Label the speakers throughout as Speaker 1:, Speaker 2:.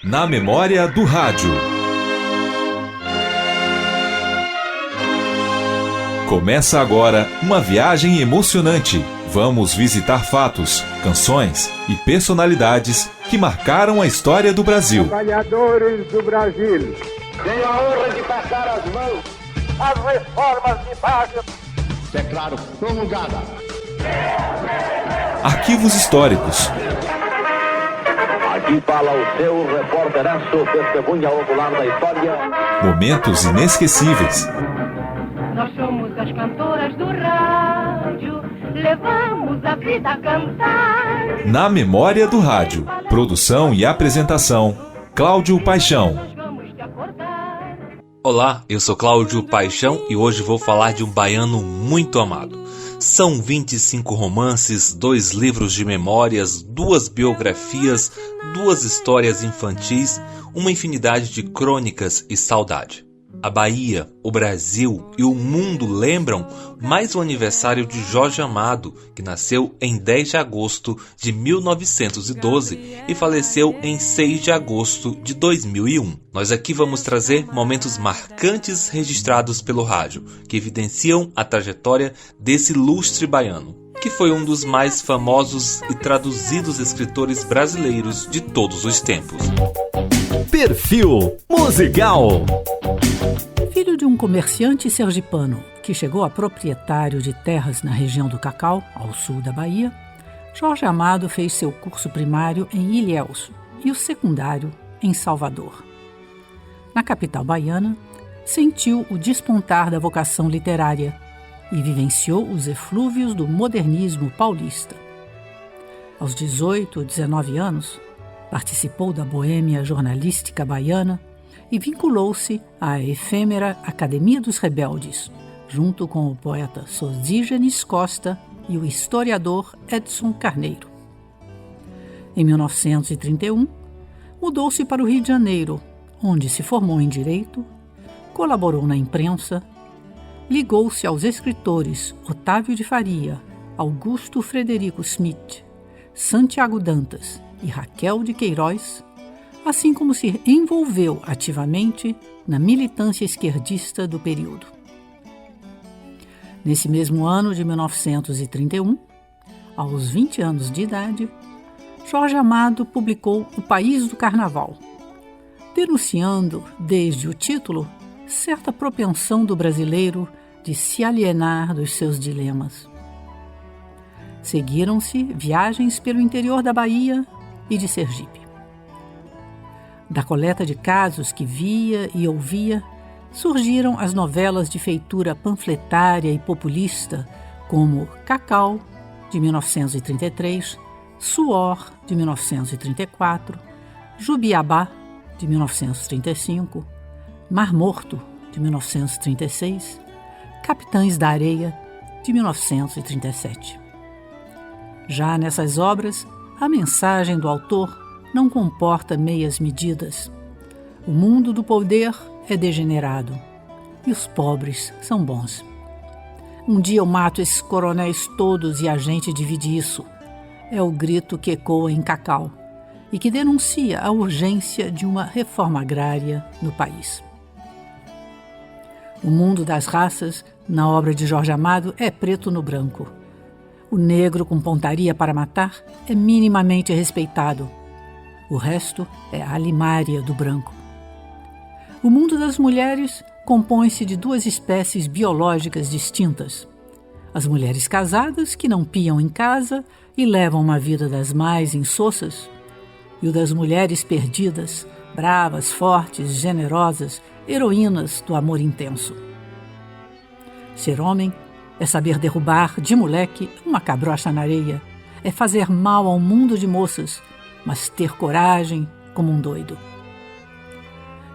Speaker 1: Na memória do rádio. Começa agora uma viagem emocionante. Vamos visitar fatos, canções e personalidades que marcaram a história do Brasil.
Speaker 2: Trabalhadores do Brasil, tenho a honra de passar as mãos às reformas de base.
Speaker 3: Declaro promulgada.
Speaker 1: Arquivos históricos.
Speaker 4: Aqui fala o seu repórteraço, testemunha ocular da história.
Speaker 1: Momentos inesquecíveis.
Speaker 5: Nós somos as cantoras do rádio, levamos a vida a cantar.
Speaker 1: Na memória do rádio. Produção e apresentação, Cláudio Paixão.
Speaker 6: Olá, eu sou Cláudio Paixão e hoje vou falar de um baiano muito amado. São 25 romances, 2 livros de memórias, 2 biografias, 2 histórias infantis, uma infinidade de crônicas e saudade. A Bahia, o Brasil e o mundo lembram mais o aniversário de Jorge Amado, que nasceu em 10 de agosto de 1912 e faleceu em 6 de agosto de 2001. Nós aqui vamos trazer momentos marcantes registrados pelo rádio, que evidenciam a trajetória desse ilustre baiano, que foi um dos mais famosos e traduzidos escritores brasileiros de todos os tempos.
Speaker 7: Perfil musical.
Speaker 8: Filho de um comerciante sergipano que chegou a proprietário de terras na região do Cacau, ao sul da Bahia, Jorge Amado fez seu curso primário em Ilhéus e o secundário em Salvador. Na capital baiana, sentiu o despontar da vocação literária e vivenciou os eflúvios do modernismo paulista. Aos 18 ou 19 anos, participou da boêmia jornalística baiana e vinculou-se à efêmera Academia dos Rebeldes, junto com o poeta Sosígenes Costa e o historiador Edson Carneiro. Em 1931, mudou-se para o Rio de Janeiro, onde se formou em Direito, colaborou na imprensa, ligou-se aos escritores Otávio de Faria, Augusto Frederico Smith, Santiago Dantas e Raquel de Queiroz, assim como se envolveu ativamente na militância esquerdista do período. Nesse mesmo ano de 1931, aos 20 anos de idade, Jorge Amado publicou O País do Carnaval, denunciando, desde o título, certa propensão do brasileiro de se alienar dos seus dilemas. Seguiram-se viagens pelo interior da Bahia e de Sergipe. Da coleta de casos que via e ouvia, surgiram as novelas de feitura panfletária e populista, como Cacau, de 1933, Suor, de 1934, Jubiabá, de 1935, Mar Morto, de 1936, Capitães da Areia, de 1937. Já nessas obras, a mensagem do autor não comporta meias medidas. O mundo do poder é degenerado e os pobres são bons. Um dia eu mato esses coronéis todos e a gente divide isso. É o grito que ecoa em Cacau e que denuncia a urgência de uma reforma agrária no país. O mundo das raças, na obra de Jorge Amado, é preto no branco. O negro com pontaria para matar é minimamente respeitado. O resto é a alimária do branco. O mundo das mulheres compõe-se de 2 espécies biológicas distintas. As mulheres casadas, que não piam em casa e levam uma vida das mais insossas, e o das mulheres perdidas, bravas, fortes, generosas, heroínas do amor intenso. Ser homem é saber derrubar, de moleque, uma cabrocha na areia, é fazer mal ao mundo de moças, mas ter coragem como um doido.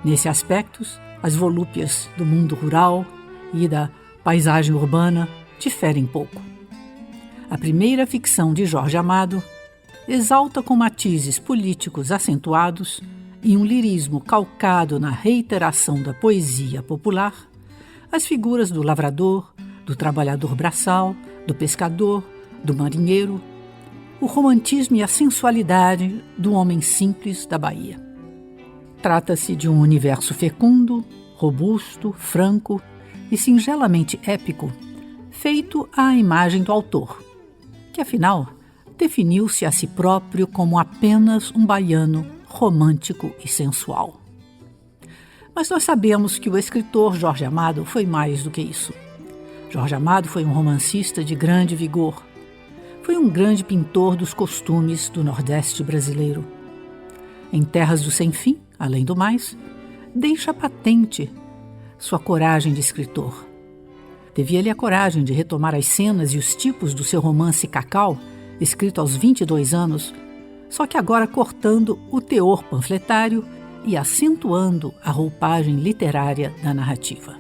Speaker 8: Nesse aspecto, as volúpias do mundo rural e da paisagem urbana diferem pouco. A primeira ficção de Jorge Amado exalta com matizes políticos acentuados e um lirismo calcado na reiteração da poesia popular as figuras do lavrador, do trabalhador braçal, do pescador, do marinheiro, o romantismo e a sensualidade do homem simples da Bahia. Trata-se de um universo fecundo, robusto, franco e singelamente épico, feito à imagem do autor, que afinal definiu-se a si próprio como apenas um baiano romântico e sensual. Mas nós sabemos que o escritor Jorge Amado foi mais do que isso. Jorge Amado foi um romancista de grande vigor. Foi um grande pintor dos costumes do Nordeste brasileiro. Em Terras do Sem Fim, além do mais, deixa patente sua coragem de escritor. Teve ele a coragem de retomar as cenas e os tipos do seu romance Cacau, escrito aos 22 anos, só que agora cortando o teor panfletário e acentuando a roupagem literária da narrativa.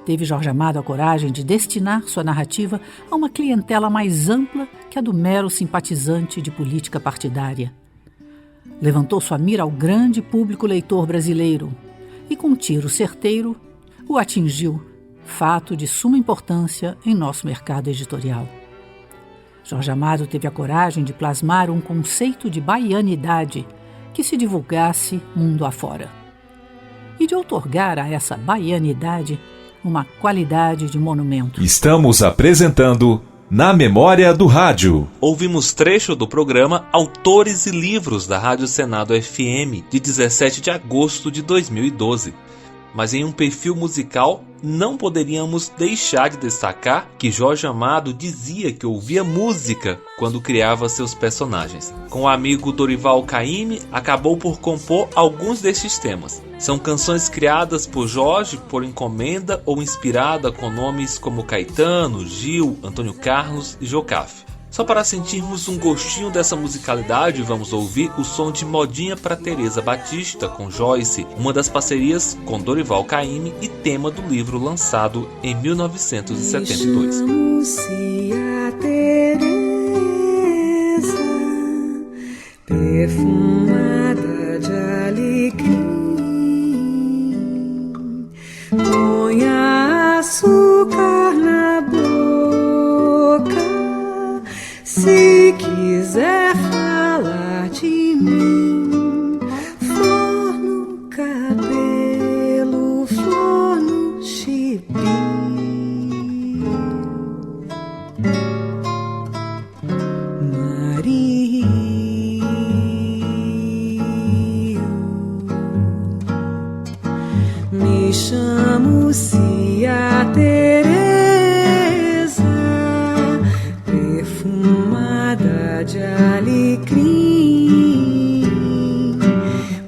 Speaker 8: Teve Jorge Amado a coragem de destinar sua narrativa a uma clientela mais ampla que a do mero simpatizante de política partidária. Levantou sua mira ao grande público leitor brasileiro e, com um tiro certeiro, o atingiu, fato de suma importância em nosso mercado editorial. Jorge Amado teve a coragem de plasmar um conceito de baianidade que se divulgasse mundo afora e de outorgar a essa baianidade uma qualidade de monumento.
Speaker 1: Estamos apresentando Na Memória do Rádio.
Speaker 6: Ouvimos trecho do programa Autores e Livros da Rádio Senado FM, de 17 de agosto de 2012. Mas em um perfil musical, não poderíamos deixar de destacar que Jorge Amado dizia que ouvia música quando criava seus personagens. Com o amigo Dorival Caymmi, acabou por compor alguns destes temas. São canções criadas por Jorge por encomenda ou inspirada com nomes como Caetano, Gil, Antônio Carlos e Jocafe. Só para sentirmos um gostinho dessa musicalidade, vamos ouvir o som de Modinha para Teresa Batista com Joyce, uma das parcerias com Dorival Caymmi e tema do livro lançado em 1972.
Speaker 9: Chamo-se a Teresa, perfumada de alecrim, ponha açúcar na boca, se quiser falar de mim. Flor no cabelo, flor no chibim. Mario, me chamo Cia Teresa, perfumada de alecrim,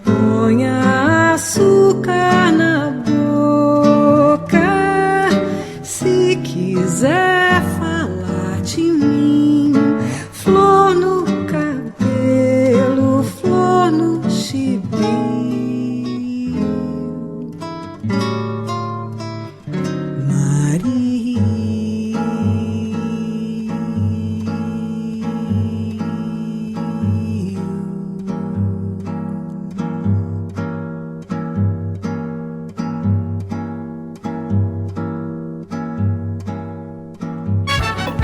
Speaker 9: ponha açúcar na boca, se quiser falar de mim. Flor no cabelo, flor no chibim.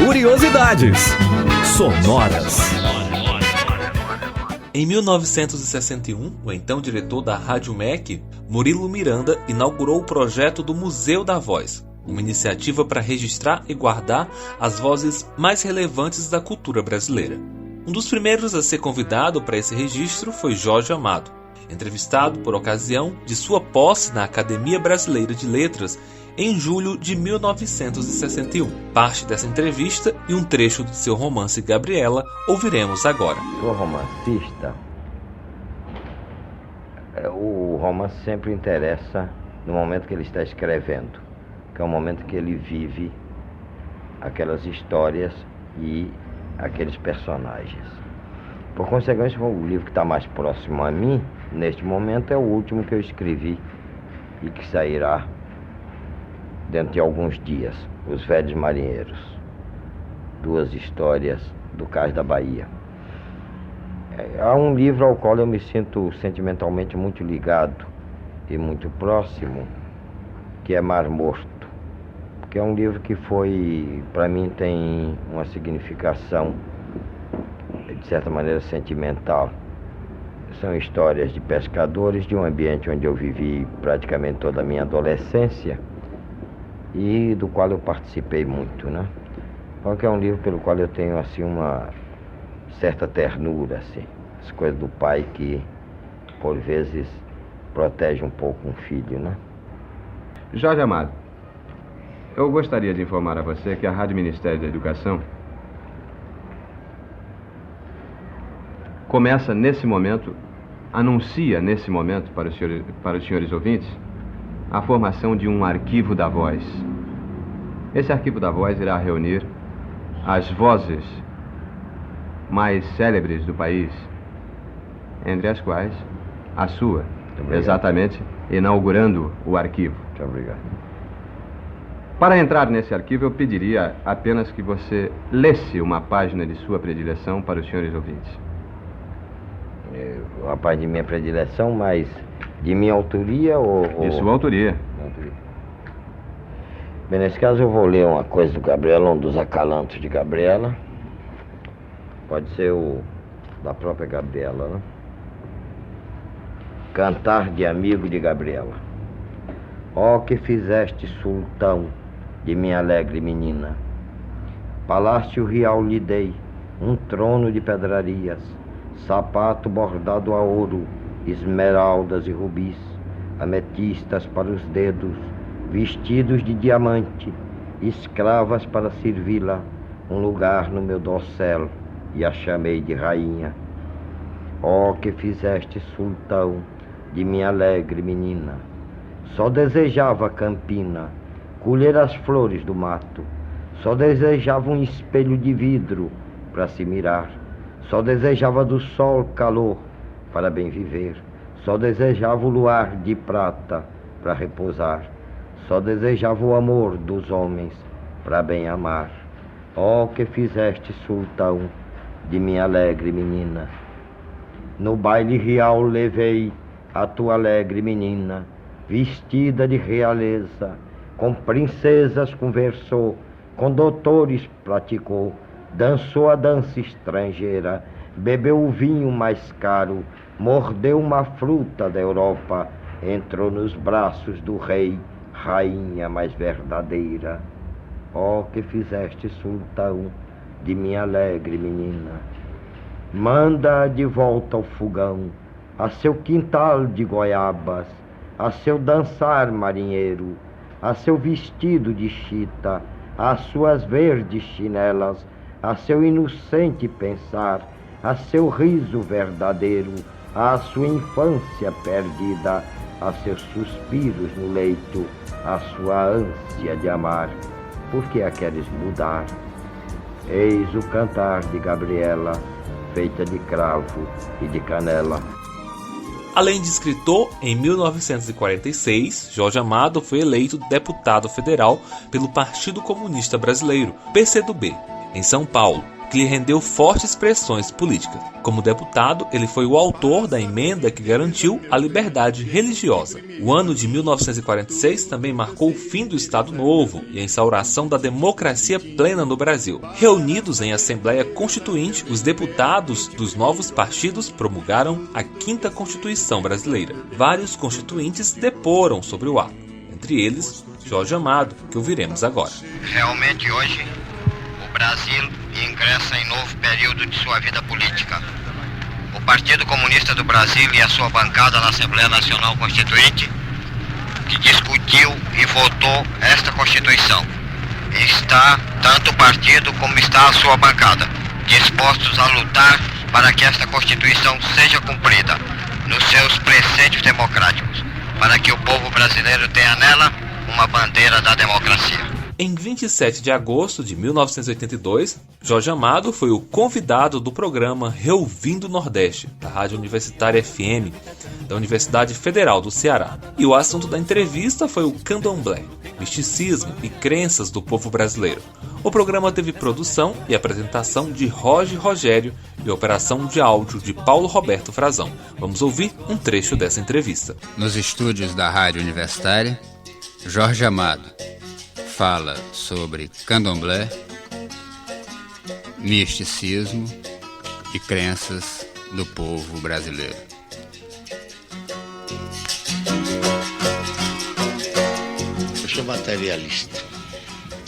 Speaker 7: Curiosidades sonoras.
Speaker 6: Em 1961, o então diretor da Rádio MEC, Murilo Miranda, inaugurou o projeto do Museu da Voz, uma iniciativa para registrar e guardar as vozes mais relevantes da cultura brasileira. Um dos primeiros a ser convidado para esse registro foi Jorge Amado, entrevistado por ocasião de sua posse na Academia Brasileira de Letras em julho de 1961. Parte dessa entrevista e um trecho do seu romance Gabriela ouviremos agora.
Speaker 10: Sou romancista. O romance sempre interessa no momento que ele está escrevendo, que é o momento que ele vive aquelas histórias e aqueles personagens. Por consequência, o livro que está mais próximo a mim, neste momento, é o último que eu escrevi e que sairá dentro de alguns dias, Os Velhos Marinheiros, 2 histórias do Cais da Bahia. Há um livro ao qual eu me sinto sentimentalmente muito ligado e muito próximo, que é Mar Morto, que é um livro que foi, para mim, tem uma significação, de certa maneira, sentimental. São histórias de pescadores, de um ambiente onde eu vivi praticamente toda a minha adolescência e do qual eu participei muito, né? Porque é um livro pelo qual eu tenho, assim, uma certa ternura, assim. As coisas do pai que, por vezes, protege um pouco um filho, né?
Speaker 11: Jorge Amado, eu gostaria de informar a você que a Rádio Ministério da Educação começa nesse momento, anuncia nesse momento para os senhores ouvintes, a formação de um arquivo da voz. Esse arquivo da voz irá reunir as vozes mais célebres do país, entre as quais a sua, exatamente inaugurando o arquivo.
Speaker 10: Muito obrigado.
Speaker 11: Para entrar nesse arquivo, eu pediria apenas que você lesse uma página de sua predileção para os senhores ouvintes.
Speaker 10: Uma página de minha predileção, mas de minha autoria ou...
Speaker 11: De sua autoria.
Speaker 10: Bem, nesse caso eu vou ler uma coisa do Gabriela, um dos acalantos de Gabriela. Pode ser o da própria Gabriela, né? Cantar de amigo de Gabriela. Ó que fizeste, sultão, de minha alegre menina. Palácio real lhe dei, um trono de pedrarias, sapato bordado a ouro, esmeraldas e rubis, ametistas para os dedos, vestidos de diamante, escravas para servi-la, um lugar no meu dossel, e a chamei de rainha. Ó que fizeste, sultão, de minha alegre menina. Só desejava campina, colher as flores do mato, só desejava um espelho de vidro para se mirar, só desejava do sol calor para bem viver, só desejava o luar de prata para repousar, só desejava o amor dos homens para bem amar. Ó que fizeste, sultão, de minha alegre menina. No baile real levei a tua alegre menina, vestida de realeza, com princesas conversou, com doutores praticou, dançou a dança estrangeira, bebeu o vinho mais caro, mordeu uma fruta da Europa, entrou nos braços do rei, rainha mais verdadeira. Ó que fizeste, sultão, de minha alegre menina. Manda de volta ao fogão, a seu quintal de goiabas, a seu dançar marinheiro, a seu vestido de chita, às suas verdes chinelas, a seu inocente pensar, a seu riso verdadeiro, à sua infância perdida, a seus suspiros no leito, a sua ânsia de amar. Por que a queres mudar? Eis o cantar de Gabriela, feita de cravo e de canela.
Speaker 6: Além de escritor, em 1946, Jorge Amado foi eleito deputado federal pelo Partido Comunista Brasileiro, PCdoB, em São Paulo, que lhe rendeu fortes pressões políticas. Como deputado, ele foi o autor da emenda que garantiu a liberdade religiosa. O ano de 1946 também marcou o fim do Estado Novo e a instauração da democracia plena no Brasil. Reunidos em Assembleia Constituinte, os deputados dos novos partidos promulgaram a 5ª Constituição Brasileira. Vários constituintes deporam sobre o ato, entre eles Jorge Amado, que ouviremos agora.
Speaker 10: Realmente hoje o Brasil ingressa em novo período de sua vida política. O Partido Comunista do Brasil e a sua bancada na Assembleia Nacional Constituinte, que discutiu e votou esta Constituição, está, tanto o partido como está a sua bancada, dispostos a lutar para que esta Constituição seja cumprida nos seus preceitos democráticos, para que o povo brasileiro tenha nela uma bandeira da democracia.
Speaker 6: Em 27 de agosto de 1982, Jorge Amado foi o convidado do programa Reouvindo Nordeste, da Rádio Universitária FM, da Universidade Federal do Ceará. E o assunto da entrevista foi o candomblé, misticismo e crenças do povo brasileiro. O programa teve produção e apresentação de Roger Rogério e operação de áudio de Paulo Roberto Frazão. Vamos ouvir um trecho dessa entrevista.
Speaker 12: Nos estúdios da Rádio Universitária, Jorge Amado fala sobre candomblé, misticismo e crenças do povo brasileiro.
Speaker 13: sou materialista.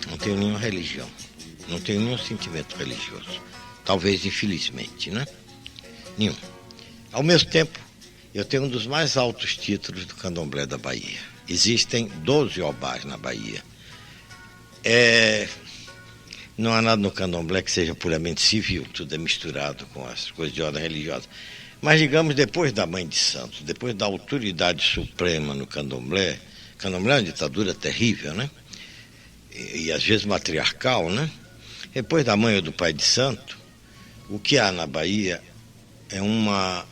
Speaker 13: Não tenho nenhuma religião. Não tenho nenhum sentimento religioso. Talvez, infelizmente, né? Nenhum. Ao mesmo tempo, eu tenho um dos mais altos títulos do candomblé da Bahia. Existem 12 obás na Bahia. Não há nada no candomblé que seja puramente civil, tudo é misturado com as coisas de ordem religiosa. Mas, digamos, depois da Mãe de Santos, depois da autoridade suprema no candomblé é uma ditadura terrível, né? E às vezes matriarcal, né? Depois da Mãe ou do Pai de Santo, o que há na Bahia é uma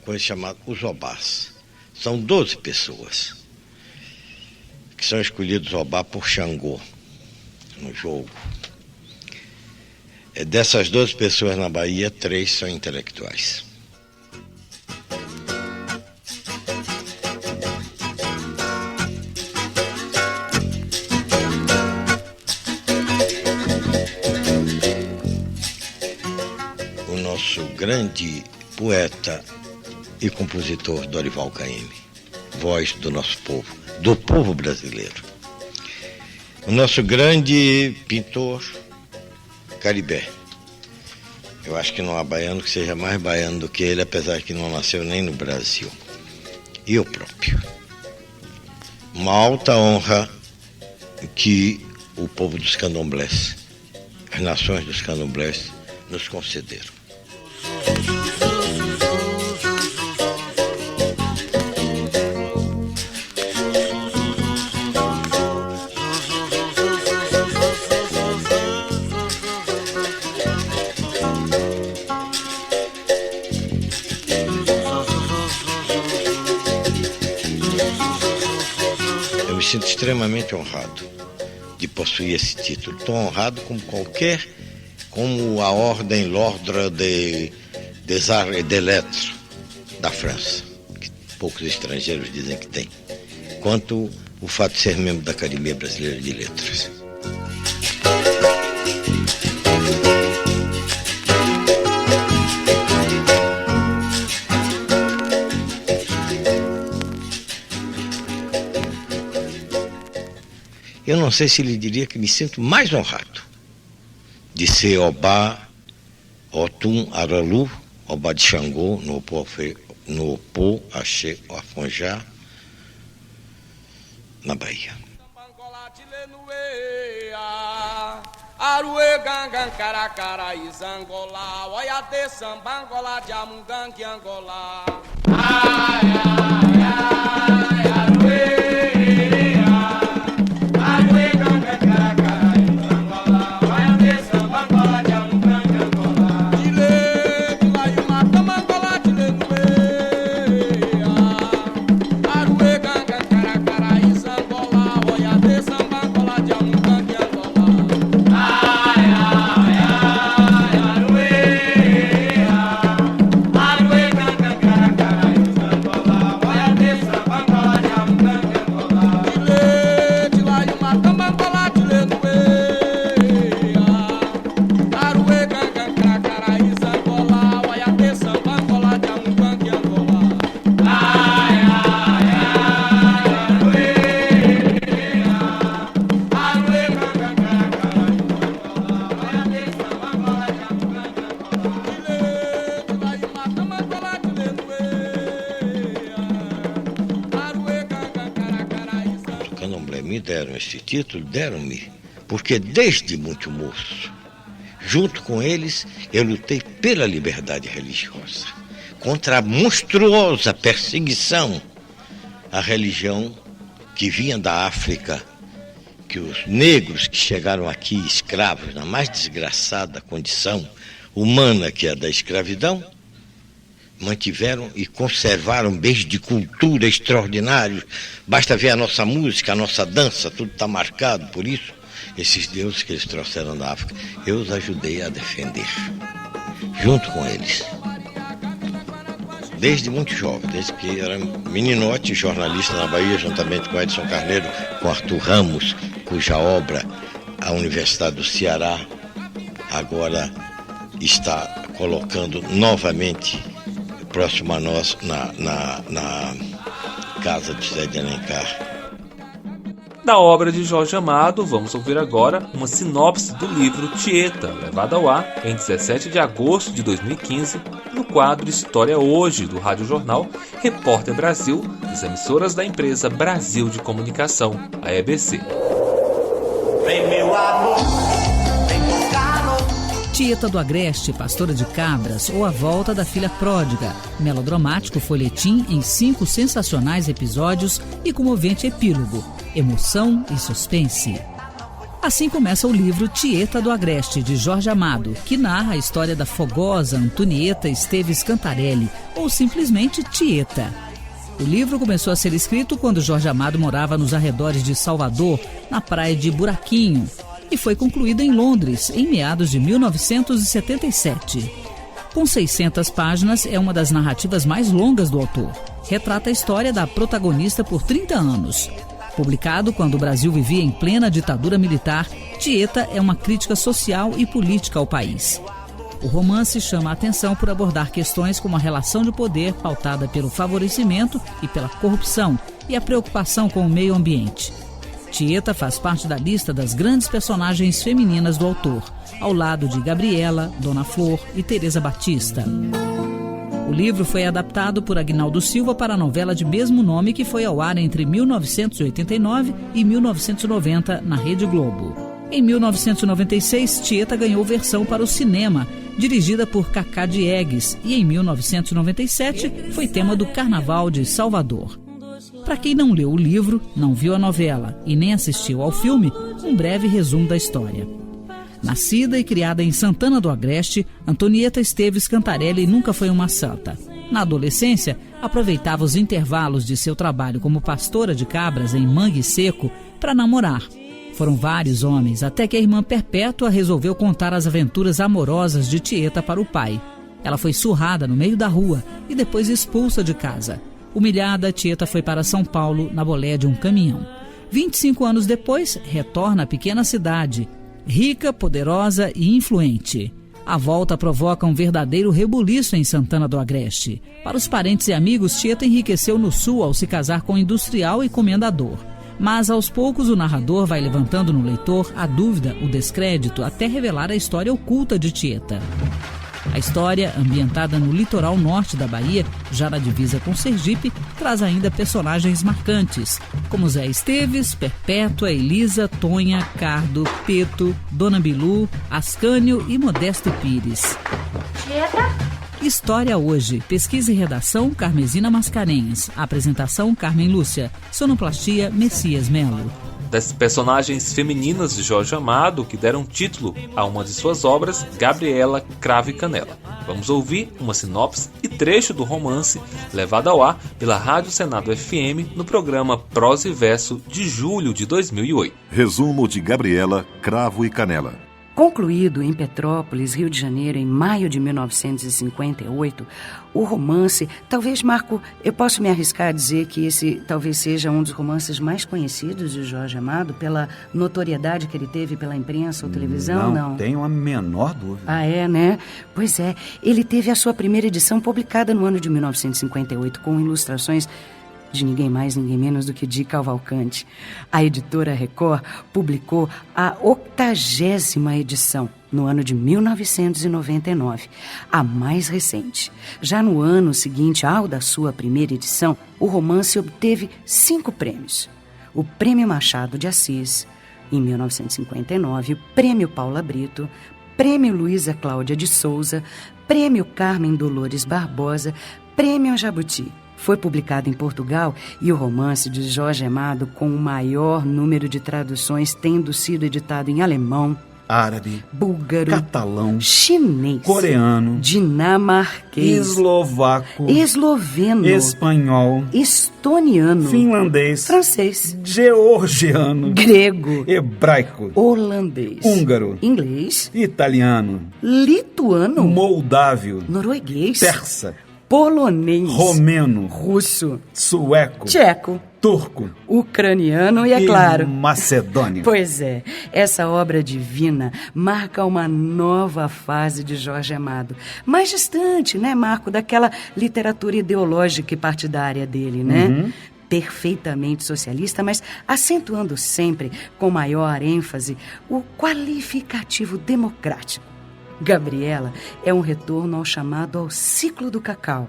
Speaker 13: coisa chamada os obás. São 12 pessoas que são escolhidos obá por Xangô no jogo. Dessas 12 pessoas na Bahia, 3 são intelectuais. O nosso grande poeta e compositor Dorival Caymmi, voz do nosso povo, do povo brasileiro. O nosso grande pintor Caribé. Eu acho que não há baiano que seja mais baiano do que ele, apesar de que não nasceu nem no Brasil. E eu próprio. Uma alta honra que o povo dos candomblés, as nações dos candomblés, nos concederam. Eu me sinto extremamente honrado de possuir esse título. Tão honrado como a Ordem L'Ordre des Arts et des Lettres da França, que poucos estrangeiros dizem que tem, quanto o fato de ser membro da Academia Brasileira de Letras. Eu não sei se lhe diria que me sinto mais honrado de ser Obá, Otum, Aralu, Obá de Xangô, no Opô, Axé, Afonjá, na Bahia.
Speaker 14: Arue gangan caracara izangola, oiate sambangola de amungangue angola. Ai ai ai arue.
Speaker 13: Esse título deram-me porque desde muito moço, junto com eles, eu lutei pela liberdade religiosa, contra a monstruosa perseguição à religião que vinha da África, que os negros que chegaram aqui escravos, na mais desgraçada condição humana que é a da escravidão, mantiveram e conservaram bens de cultura extraordinários. Basta ver a nossa música, a nossa dança, tudo está marcado por isso. Esses deuses que eles trouxeram da África, eu os ajudei a defender, junto com eles. Desde muito jovem, desde que era meninote, jornalista na Bahia, juntamente com Edson Carneiro, com Arthur Ramos, cuja obra a Universidade do Ceará agora está colocando novamente próximo a nós, na casa de José de Alencar.
Speaker 6: Da obra de Jorge Amado, vamos ouvir agora uma sinopse do livro Tieta, levado ao ar em 17 de agosto de 2015, no quadro História Hoje, do Rádio Jornal Repórter Brasil, das emissoras da empresa Brasil de Comunicação, a EBC.
Speaker 15: Vem meu amor, vem tocar.
Speaker 16: Tieta do Agreste, pastora de cabras, ou A Volta da Filha Pródiga, melodramático folhetim em 5 sensacionais episódios e comovente epílogo, emoção e suspense. Assim começa o livro Tieta do Agreste, de Jorge Amado, que narra a história da fogosa Antonieta Esteves Cantarelli, ou simplesmente Tieta. O livro começou a ser escrito quando Jorge Amado morava nos arredores de Salvador, na praia de Buraquinho, e foi concluído em Londres, em meados de 1977. Com 600 páginas, é uma das narrativas mais longas do autor. Retrata a história da protagonista por 30 anos. Publicado quando o Brasil vivia em plena ditadura militar, Tieta é uma crítica social e política ao país. O romance chama a atenção por abordar questões como a relação de poder pautada pelo favorecimento e pela corrupção e a preocupação com o meio ambiente. Tieta faz parte da lista das grandes personagens femininas do autor, ao lado de Gabriela, Dona Flor e Teresa Batista. O livro foi adaptado por Aguinaldo Silva para a novela de mesmo nome que foi ao ar entre 1989 e 1990 na Rede Globo. Em 1996, Tieta ganhou versão para o cinema, dirigida por Cacá Diegues, e em 1997 foi tema do Carnaval de Salvador. Para quem não leu o livro, não viu a novela e nem assistiu ao filme, um breve resumo da história. Nascida e criada em Santana do Agreste, Antonieta Esteves Cantarelli nunca foi uma santa. Na adolescência, aproveitava os intervalos de seu trabalho como pastora de cabras em Mangue Seco para namorar. Foram vários homens, até que a irmã Perpétua resolveu contar as aventuras amorosas de Tieta para o pai. Ela foi surrada no meio da rua e depois expulsa de casa. Humilhada, Tieta foi para São Paulo na bolé de um caminhão. 25 anos depois, retorna à pequena cidade, rica, poderosa e influente. A volta provoca um verdadeiro rebuliço em Santana do Agreste. Para os parentes e amigos, Tieta enriqueceu no sul ao se casar com industrial e comendador. Mas aos poucos o narrador vai levantando no leitor a dúvida, o descrédito, até revelar a história oculta de Tieta. A história, ambientada no litoral norte da Bahia, já na divisa com Sergipe, traz ainda personagens marcantes, como Zé Esteves, Perpétua, Elisa, Tonha, Cardo, Peto, Dona Bilu, Ascânio e Modesto Pires.
Speaker 5: Tieta?
Speaker 16: História Hoje. Pesquisa e redação, Carmesina Mascarenhas. Apresentação, Carmen Lúcia. Sonoplastia, Messias Melo.
Speaker 6: Das personagens femininas de Jorge Amado que deram título a uma de suas obras, Gabriela, Cravo e Canela. Vamos ouvir uma sinopse e trecho do romance levado ao ar pela Rádio Senado FM no programa Prosa e Verso de julho de 2008.
Speaker 17: Resumo de Gabriela, Cravo e Canela.
Speaker 18: Concluído em Petrópolis, Rio de Janeiro, em maio de 1958, o romance, talvez, Marco, eu posso me arriscar a dizer que esse talvez seja um dos romances mais conhecidos de Jorge Amado, pela notoriedade que ele teve pela imprensa ou televisão, não?
Speaker 19: Não tenho a menor dúvida.
Speaker 18: Ah, é, né? Pois é, ele teve a sua primeira edição publicada no ano de 1958, com ilustrações de ninguém mais, ninguém menos do que Di Cavalcante. A editora Record publicou a 80ª edição, no ano de 1999, a mais recente. Já no ano seguinte ao da sua primeira edição, o romance obteve 5 prêmios. O Prêmio Machado de Assis, em 1959, o Prêmio Paula Brito, Prêmio Luísa Cláudia de Souza, Prêmio Carmen Dolores Barbosa, Prêmio Jabuti. Foi publicado em Portugal e o romance de Jorge Amado com o maior número de traduções, tendo sido editado em alemão,
Speaker 19: árabe,
Speaker 18: búlgaro,
Speaker 19: catalão,
Speaker 18: chinês,
Speaker 19: coreano,
Speaker 18: dinamarquês,
Speaker 19: eslovaco,
Speaker 18: esloveno,
Speaker 19: espanhol,
Speaker 18: estoniano,
Speaker 19: finlandês,
Speaker 18: francês,
Speaker 19: georgiano,
Speaker 18: grego,
Speaker 19: hebraico,
Speaker 18: holandês,
Speaker 19: húngaro,
Speaker 18: inglês,
Speaker 19: italiano,
Speaker 18: lituano,
Speaker 19: moldávio,
Speaker 18: norueguês,
Speaker 19: persa,
Speaker 18: polonês,
Speaker 19: romeno,
Speaker 18: russo,
Speaker 19: sueco,
Speaker 18: tcheco,
Speaker 19: turco,
Speaker 18: ucraniano e, é claro,
Speaker 19: macedônio.
Speaker 18: Pois é, essa obra divina marca uma nova fase de Jorge Amado. Mais distante, né, Marco, daquela literatura ideológica e partidária dele, né? perfeitamente socialista, mas acentuando sempre, com maior ênfase, o qualificativo democrático. Gabriela é um retorno ao chamado ao ciclo do cacau,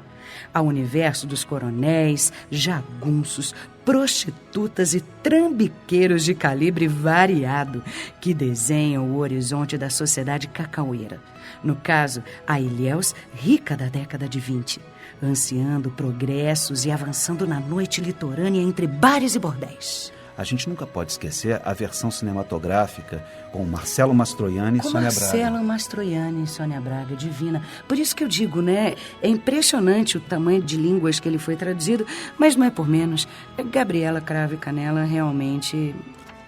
Speaker 18: ao universo dos coronéis, jagunços, prostitutas e trambiqueiros de calibre variado que desenham o horizonte da sociedade cacaueira. No caso, a Ilhéus, rica da década de 20, ansiando progressos e avançando na noite litorânea entre bares e bordéis.
Speaker 20: A gente nunca pode esquecer a versão cinematográfica com Marcelo Mastroianni e Sônia Braga.
Speaker 18: Marcelo Mastroianni e Sônia Braga, divina. Por isso que eu digo, né? É impressionante o tamanho de línguas que ele foi traduzido, mas não é por menos. Gabriela Cravo e Canela realmente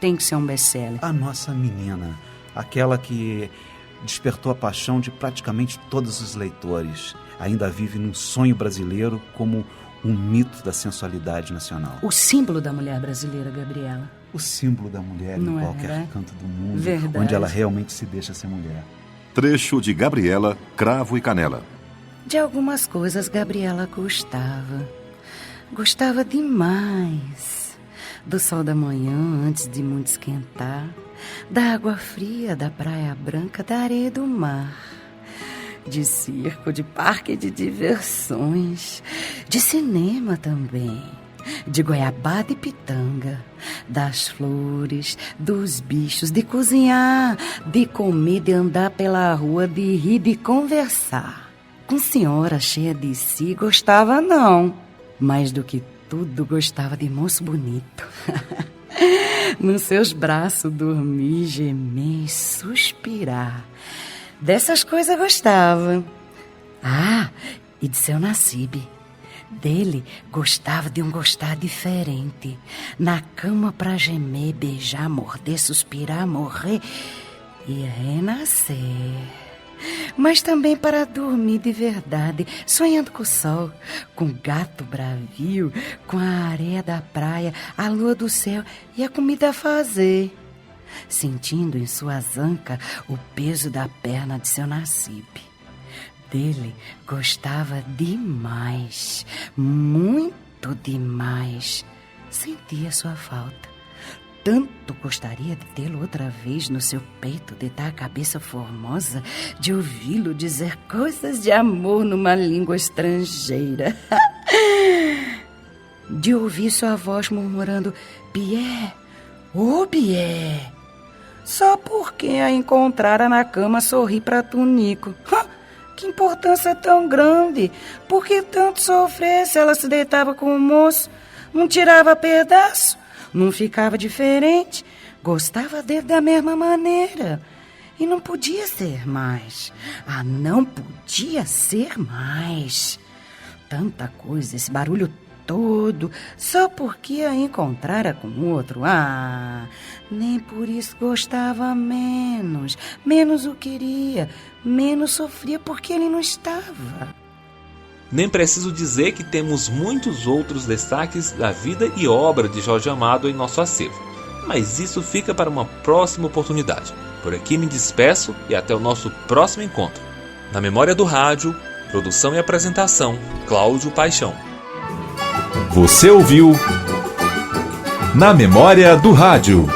Speaker 18: tem que ser um best-seller.
Speaker 20: A nossa menina, aquela que despertou a paixão de praticamente todos os leitores, ainda vive num sonho brasileiro como um mito da sensualidade nacional.
Speaker 18: O símbolo da mulher brasileira, Gabriela.
Speaker 20: O símbolo da mulher em qualquer canto do mundo,
Speaker 18: Verdade.
Speaker 20: Onde ela realmente se deixa ser mulher.
Speaker 17: Trecho de Gabriela, Cravo e Canela.
Speaker 18: De algumas coisas Gabriela gostava. Gostava demais. Do sol da manhã antes de muito esquentar, da água fria da praia branca, da areia do mar, de circo, de parque de diversões, de cinema também, de goiabada e pitanga, das flores, dos bichos, de cozinhar, de comer, de andar pela rua, de rir, de conversar. Com senhora cheia de si, gostava não. Mais do que tudo, gostava de moço bonito. Nos seus braços dormir, gemer, suspirar. Dessas coisas gostava. Ah, e de seu Nassib. Dele gostava de um gostar diferente. Na cama pra gemer, beijar, morder, suspirar, morrer e renascer. Mas também para dormir de verdade, sonhando com o sol, com o gato bravio, com a areia da praia, a lua do céu e a comida a fazer. Sentindo em suas ancas o peso da perna de seu Nassib. Dele gostava demais, muito demais. Sentia sua falta. Tanto gostaria de tê-lo outra vez no seu peito, de dar a cabeça formosa, de ouvi-lo dizer coisas de amor numa língua estrangeira. De ouvir sua voz murmurando: Pierre, ô Pierre. Só porque a encontrara na cama sorri para Tunico. Que importância tão grande! Por que tanto sofrer se ela se deitava com o moço? Não tirava pedaço? Não ficava diferente? Gostava dele da mesma maneira. E não podia ser mais. Ah, não podia ser mais. Tanta coisa, esse barulho todo, só porque a encontrara com outro. Ah, nem por isso gostava menos. Menos o queria, menos sofria porque ele não estava.
Speaker 6: Nem preciso dizer que temos muitos outros destaques da vida e obra de Jorge Amado em nosso acervo. Mas isso fica para uma próxima oportunidade. Por aqui me despeço e até o nosso próximo encontro. Na Memória do Rádio, produção e apresentação, Cláudio Paixão.
Speaker 1: Você ouviu Na Memória do Rádio.